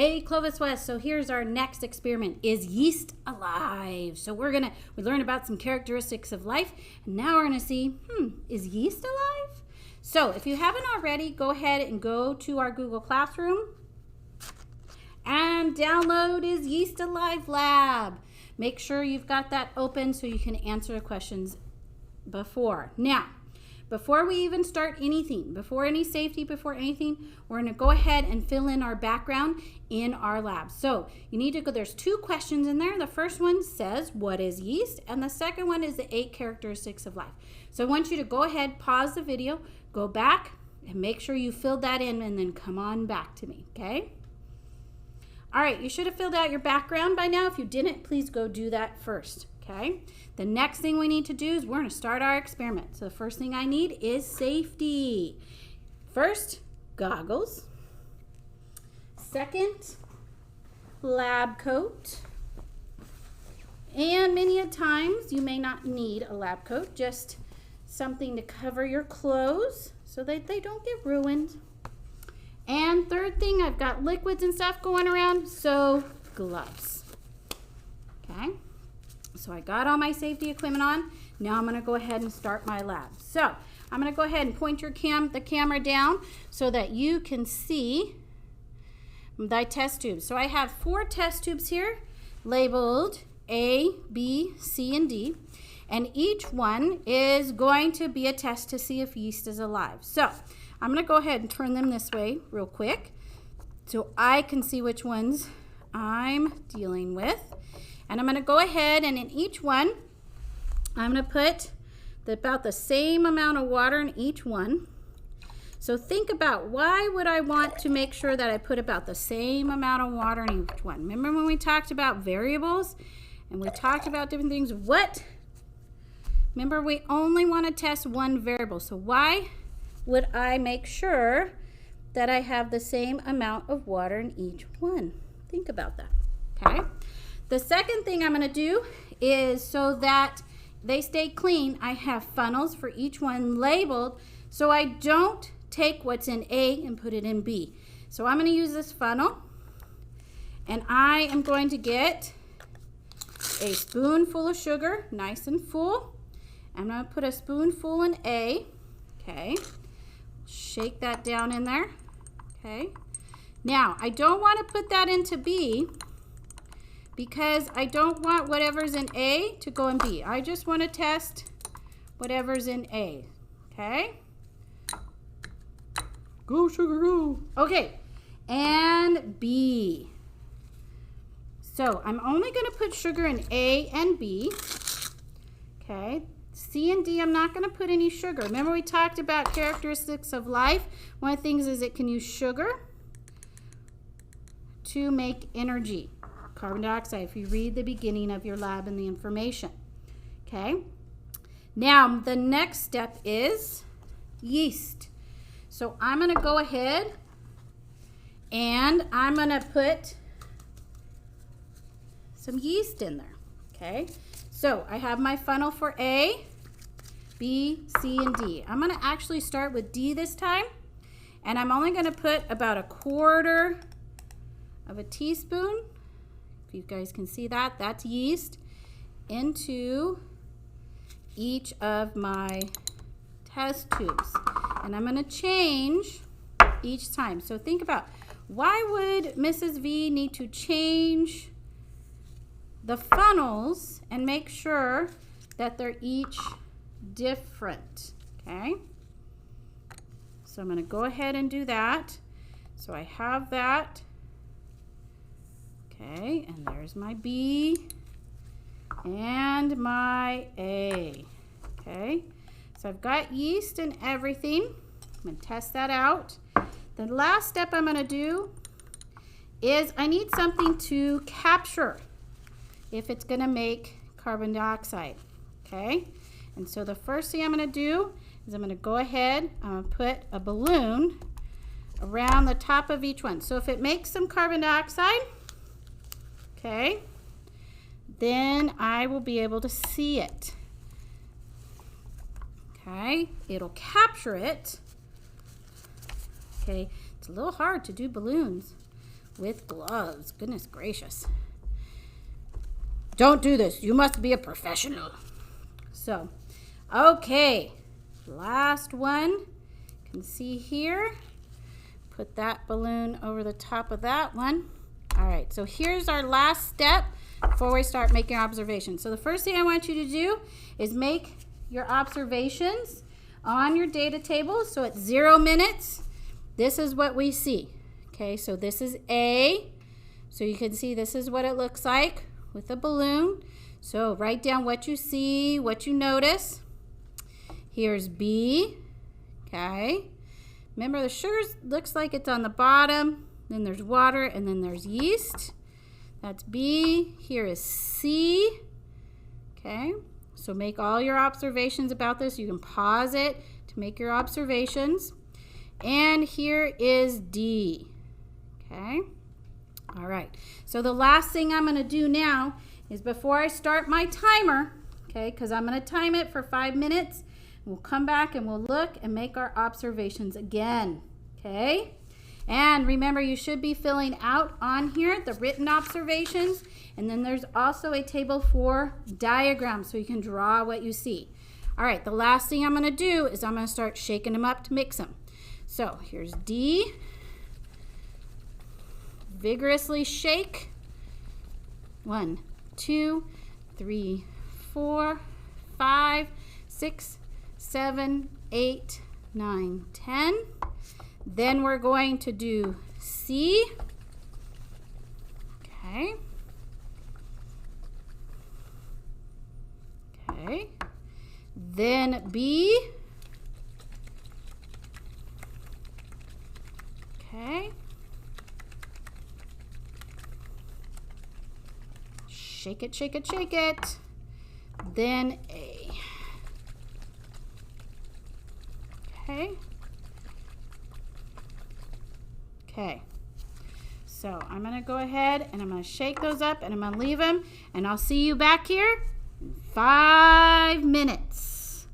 Hey Clovis West, so here's our next experiment. Is yeast alive? So we learned about some characteristics of life, and now we're gonna see, is yeast alive? So if you haven't already, go ahead and go to our Google Classroom and download Is Yeast Alive Lab. Make sure you've got that open so you can answer the questions before. Now, before we even start anything, before any safety, before anything, we're gonna go ahead and fill in our background in our lab. So you need to go, there's 2 questions in there. The first one says, what is yeast? And the second one is the 8 characteristics of life. So I want you to go ahead, pause the video, go back and make sure you filled that in and then come on back to me, okay? All right, you should have filled out your background by now. If you didn't, please go do that first, okay? The next thing we need to do is we're gonna start our experiment. So the first thing I need is safety. First, goggles. Second, lab coat. And many a times you may not need a lab coat, just something to cover your clothes so that they don't get ruined. And third thing, I've got liquids and stuff going around, so gloves. Okay, so I got all my safety equipment on. Now I'm gonna go ahead and start my lab. So I'm gonna go ahead and point the camera down so that you can see the test tubes. So I have 4 test tubes here labeled A, B, C, and D. And each one is going to be a test to see if yeast is alive. So I'm gonna go ahead and turn them this way real quick so I can see which ones I'm dealing with. And I'm gonna go ahead and in each one, I'm gonna put about the same amount of water in each one. So think about, why would I want to make sure that I put about the same amount of water in each one? Remember when we talked about variables and we talked about different things? Remember, we only want to test one variable. So why would I make sure that I have the same amount of water in each one? Think about that, okay? The second thing I'm going to do is, so that they stay clean, I have funnels for each one labeled so I don't take what's in A and put it in B. So I'm going to use this funnel and I am going to get a spoonful of sugar, nice and full. I'm going to put a spoonful in A, okay? Shake that down in there, okay? Now, I don't want to put that into B because I don't want whatever's in A to go in B. I just want to test whatever's in A, okay? Go, sugar, go. Okay, and B. So I'm only going to put sugar in A and B, okay? C and D, I'm not going to put any sugar. Remember we talked about characteristics of life? One of the things is it can use sugar to make energy. Carbon dioxide, if you read the beginning of your lab and the information. Okay? Now, the next step is yeast. So I'm going to go ahead and I'm going to put some yeast in there. Okay? So I have my funnel for A, B, C, and D. I'm going to actually start with D this time, and I'm only going to put about 1/4 of a teaspoon, if you guys can see that, that's yeast, into each of my test tubes. And I'm going to change each time. So think about, why would Mrs. V need to change the funnels and make sure that they're each different, okay? So I'm going to go ahead and do that. So I have that, okay, and there's my B and my A, okay? So I've got yeast and everything. I'm going to test that out. The last step I'm going to do is I need something to capture if it's going to make carbon dioxide, okay? And so the first thing I'm going to do is I'm going to go ahead, I'm going to put a balloon around the top of each one. So if it makes some carbon dioxide, okay, then I will be able to see it. Okay, it'll capture it. Okay, it's a little hard to do balloons with gloves. Goodness gracious. Don't do this. You must be a professional. So, okay. Last one. You can see here. Put that balloon over the top of that one. All right, so here's our last step before we start making observations. So the first thing I want you to do is make your observations on your data table. So at 0 minutes, this is what we see. Okay, so this is A. So you can see this is what it looks like with a balloon. So write down what you see, what you notice. Here's B. Okay. Remember, the sugar looks like it's on the bottom. Then there's water, and then there's yeast. That's B. Here is C. Okay. So make all your observations about this. You can pause it to make your observations. And here is D. Okay. All right. So the last thing I'm going to do now is before I start my timer, okay, because I'm going to time it for 5 minutes. We'll come back and we'll look and make our observations again, okay? And remember, you should be filling out on here the written observations, and then there's also a table for diagrams so you can draw what you see. All right, the last thing I'm going to do is I'm going to start shaking them up to mix them. So here's D. Vigorously shake. 1, 2, 3, 4, 5, 6, 7, 8, 9, 10. Then we're going to do C. Okay. Okay. Then B. Okay. Shake it, shake it, shake it. Then A. Okay. Okay. So I'm going to go ahead and I'm going to shake those up and I'm going to leave them, and I'll see you back here in 5 minutes.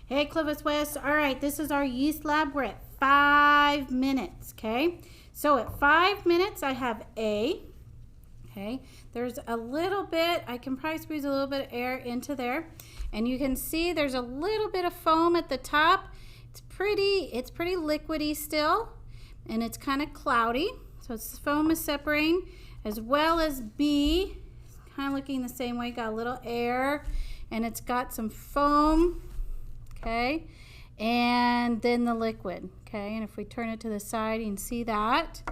Hey, Clovis West. All right, this is our yeast lab. We're at 5 minutes, okay? So at 5 minutes, I have A. Okay, there's a little bit, I can probably squeeze a little bit of air into there, and you can see there's a little bit of foam at the top. It's pretty liquidy still, and it's kind of cloudy, so its foam is separating, as well as B. It's kind of looking the same way, got a little air, and it's got some foam, okay, and then the liquid, okay, and if we turn it to the side, you can see that.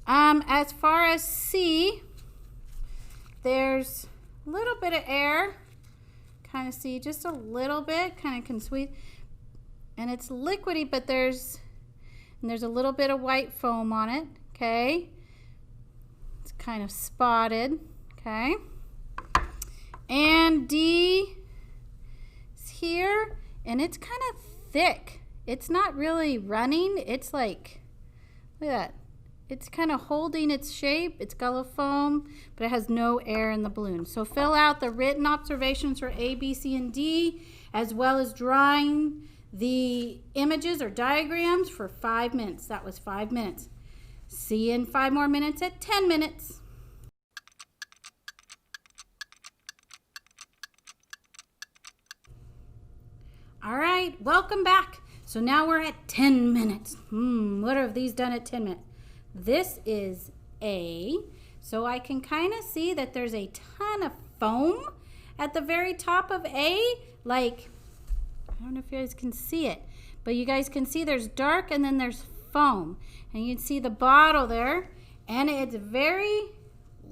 As far as C, there's a little bit of air, kind of see just a little bit, kind of can squeeze, and it's liquidy, but there's a little bit of white foam on it, okay? It's kind of spotted, okay? And D is here, and it's kind of thick. It's not really running, it's like, look at that. It's kind of holding its shape. It's got a little foam, but it has no air in the balloon. So fill out the written observations for A, B, C, and D, as well as drawing the images or diagrams for 5 minutes. That was 5 minutes. See you in 5 more minutes at 10 minutes. All right, welcome back. So now we're at 10 minutes. What have these done at 10 minutes? This is A, so I can kind of see that there's a ton of foam at the very top of A, like, I don't know if you guys can see it, but you guys can see there's dark and then there's foam, and you can see the bottle there, and it's very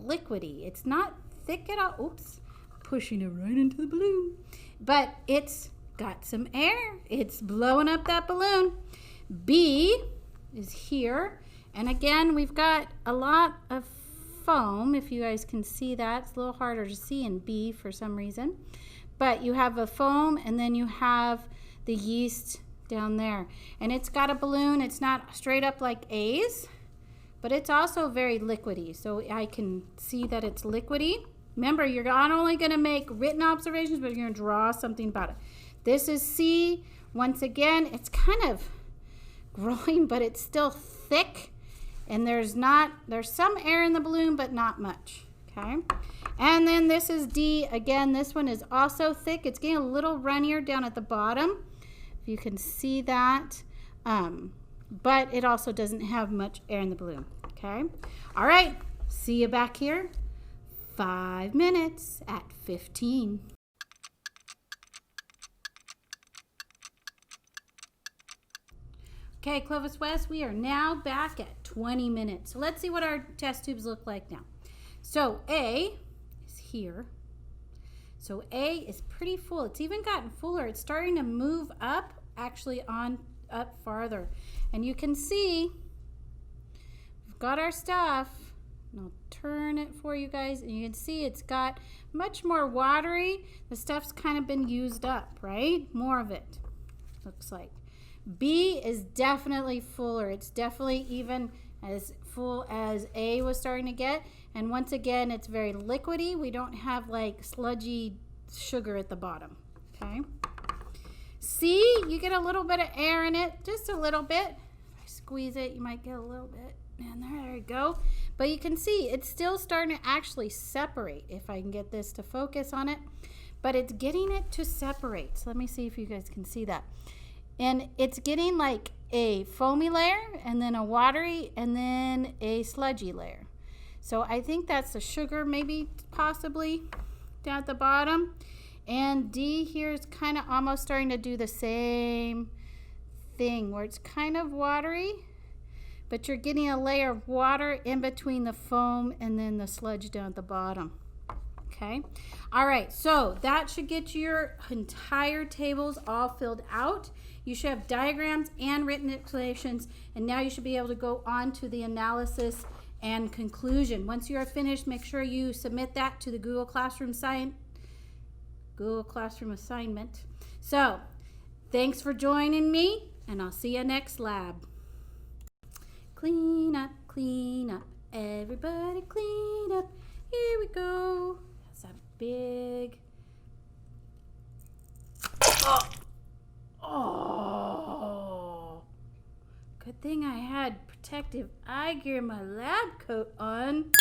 liquidy. It's not thick at all. Oops, pushing it right into the balloon, but it's got some air. It's blowing up that balloon. B is here. And again, we've got a lot of foam, if you guys can see that. It's a little harder to see in B for some reason. But you have a foam, and then you have the yeast down there. And it's got a balloon. It's not straight up like A's, but it's also very liquidy. So I can see that it's liquidy. Remember, you're not only going to make written observations, but you're going to draw something about it. This is C. Once again, it's kind of growing, but it's still thick. And there's some air in the balloon, but not much, okay? And then this is D. Again, this one is also thick. It's getting a little runnier down at the bottom, if you can see that. But it also doesn't have much air in the balloon, okay? All right, see you back here 5 minutes at 15. Okay, Clovis West, we are now back at 20 minutes. So let's see what our test tubes look like now. So A is here. So A is pretty full. It's even gotten fuller. It's starting to move up, actually up farther. And you can see we've got our stuff. And I'll turn it for you guys. And you can see it's got much more watery. The stuff's kind of been used up, right? More of it, looks like. B is definitely fuller. It's definitely even as full as A was starting to get. And once again, it's very liquidy. We don't have like sludgy sugar at the bottom, okay? C, you get a little bit of air in it, just a little bit. If I squeeze it, you might get a little bit. And there you go. But you can see it's still starting to actually separate, if I can get this to focus on it. But it's getting it to separate. So let me see if you guys can see that. And it's getting like a foamy layer, and then a watery, and then a sludgy layer. So I think that's the sugar, maybe, possibly, down at the bottom. And D here is kind of almost starting to do the same thing, where it's kind of watery, but you're getting a layer of water in between the foam and then the sludge down at the bottom. Okay, all right, so that should get your entire tables all filled out. You should have diagrams and written explanations, and now you should be able to go on to the analysis and conclusion. Once you are finished, make sure you submit that to the Google Classroom assignment. So, thanks for joining me, and I'll see you next lab. Clean up, everybody clean up. Here we go. That's a big... Oh, good thing I had protective eye gear in my lab coat on.